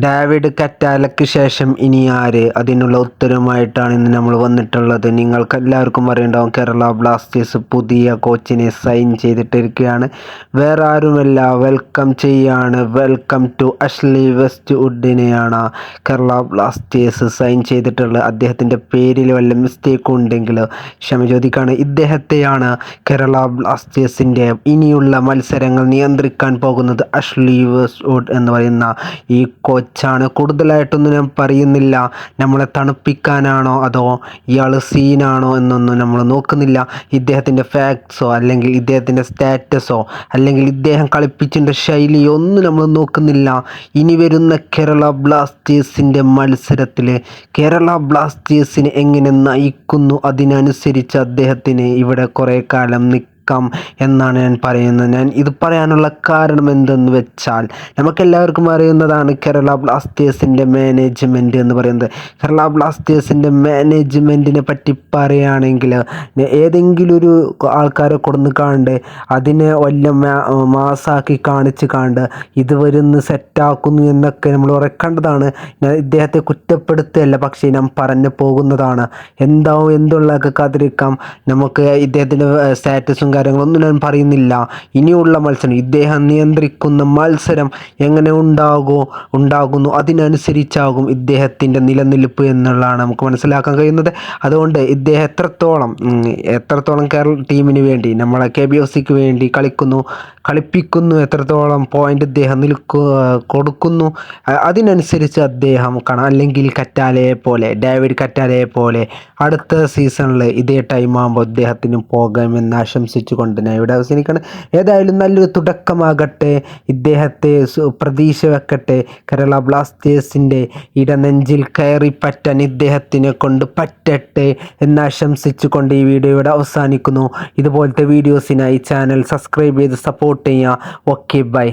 David കറ്റാലയ്ക്ക് ശേഷം ഇനി ആര്? അതിനുള്ള ഉത്തരവുമായിട്ടാണ് ഇന്ന് നമ്മൾ വന്നിട്ടുള്ളത്. നിങ്ങൾക്കെല്ലാവർക്കും അറിയുണ്ടാവും, കേരള ബ്ലാസ്റ്റേഴ്സ് പുതിയ കോച്ചിനെ സൈൻ ചെയ്തിട്ടിരിക്കുകയാണ്. വേറെ ആരുമല്ല, വെൽക്കം ടു അഷ്ലി വെസ്റ്റ്വുഡിനെയാണ് കേരള ബ്ലാസ്റ്റേഴ്സ് സൈൻ ചെയ്തിട്ടുള്ളത്. അദ്ദേഹത്തിൻ്റെ പേരിൽ വല്ല മിസ്റ്റേക്ക് ഉണ്ടെങ്കിൽ ക്ഷമ ചോദിക്കുകയാണ്. ഇദ്ദേഹത്തെയാണ് കേരള ബ്ലാസ്റ്റേഴ്സിൻ്റെ ഇനിയുള്ള മത്സരങ്ങൾ നിയന്ത്രിക്കാൻ പോകുന്നത്. അഷ്ലി വെസ്റ്റ്വുഡ് എന്ന് പറയുന്ന ഈ കോച്ചാണ്. കൂടുതലായിട്ടൊന്നും ഞാൻ പറയുന്നില്ല. നമ്മളെ തണുപ്പിക്കാനാണോ അതോ ഇയാൾ സീനാണോ എന്നൊന്നും നമ്മൾ നോക്കുന്നില്ല. ഇദ്ദേഹത്തിൻ്റെ ഫാക്ട്സോ അല്ലെങ്കിൽ ഇദ്ദേഹത്തിൻ്റെ സ്റ്റാറ്റസോ അല്ലെങ്കിൽ ഇദ്ദേഹം കളിപ്പിച്ചിൻ്റെ ശൈലിയോ ഒന്നും നമ്മൾ നോക്കുന്നില്ല. ഇനി വരുന്ന കേരള ബ്ലാസ്റ്റേഴ്സിൻ്റെ മത്സരത്തിൽ കേരള ബ്ലാസ്റ്റേഴ്സിനെ എങ്ങനെ നയിക്കുന്നു അതിനനുസരിച്ച് അദ്ദേഹത്തിന് ഇവിടെ കുറേ കാലം എന്നാണ് ഞാൻ പറയുന്നത്. ഞാൻ ഇത് പറയാനുള്ള കാരണം എന്തെന്ന് വെച്ചാൽ, നമുക്കെല്ലാവർക്കും അറിയുന്നതാണ് കേരള ബ്ലാസ്റ്റേഴ്സിൻ്റെ മാനേജ്മെൻറ്റ് എന്ന് പറയുന്നത്. കേരള ബ്ലാസ്റ്റേഴ്സിൻ്റെ മാനേജ്മെൻറ്റിനെ പറ്റി പറയുകയാണെങ്കിൽ, ഏതെങ്കിലും ഒരു ആൾക്കാരെ കൊടുന്ന് കാണ്ട് അതിനെ വല്ല മാസാക്കി കാണിച്ച് കാണ്ട് ഇത് വരുന്ന് സെറ്റാക്കുന്നു എന്നൊക്കെ നമ്മൾ ഉറക്കേണ്ടതാണ്. ഞാൻ ഇദ്ദേഹത്തെ കുറ്റപ്പെടുത്തുകയല്ല, പക്ഷേ ഞാൻ പറഞ്ഞു പോകുന്നതാണ്. എന്താവും എന്തുള്ളതൊക്കെ കാത്തിരിക്കാം. നമുക്ക് ഇദ്ദേഹത്തിൻ്റെ സ്റ്റാറ്റസും കാര്യങ്ങളൊന്നും ഞാൻ പറയുന്നില്ല. ഇനിയുള്ള മത്സരം, ഇദ്ദേഹം നിയന്ത്രിക്കുന്ന മത്സരം എങ്ങനെ ഉണ്ടാകുന്നു അതിനനുസരിച്ചാകും ഇദ്ദേഹത്തിൻ്റെ നിലനിൽപ്പ് എന്നുള്ളതാണ് നമുക്ക് മനസ്സിലാക്കാൻ കഴിയുന്നത്. അതുകൊണ്ട് ഇദ്ദേഹം എത്രത്തോളം കേരള ടീമിന് വേണ്ടി, നമ്മളെ KBFCക്ക് വേണ്ടി കളിപ്പിക്കുന്നു, എത്രത്തോളം പോയിന്റ് ഇദ്ദേഹം കൊടുക്കുന്നു, അതിനനുസരിച്ച് അദ്ദേഹം അല്ലെങ്കിൽ ഡേവിഡ് കറ്റാലയെ പോലെ അടുത്ത സീസണിൽ ഇതേ ടൈം ആകുമ്പോൾ അദ്ദേഹത്തിന് പോകാമെന്ന് ആശംസിച്ചുകൊണ്ട് ഞാൻ ഇവിടെ അവസാനിക്കുകയാണ്. ഏതായാലും നല്ലൊരു തുടക്കമാകട്ടെ. ഇദ്ദേഹത്തെ പ്രതീക്ഷ വെക്കട്ടെ. കേരള ബ്ലാസ്റ്റേഴ്സിൻ്റെ ഇടനെഞ്ചിൽ കയറി പറ്റാൻ ഇദ്ദേഹത്തിനെ കൊണ്ട് പറ്റട്ടെ എന്ന് ആശംസിച്ചുകൊണ്ട് ഈ വീഡിയോ ഇവിടെ അവസാനിക്കുന്നു. ഇതുപോലത്തെ വീഡിയോസിനായി ചാനൽ സബ്സ്ക്രൈബ് ചെയ്ത് സപ്പോർട്ട് ചെയ്യുക. Okay, by.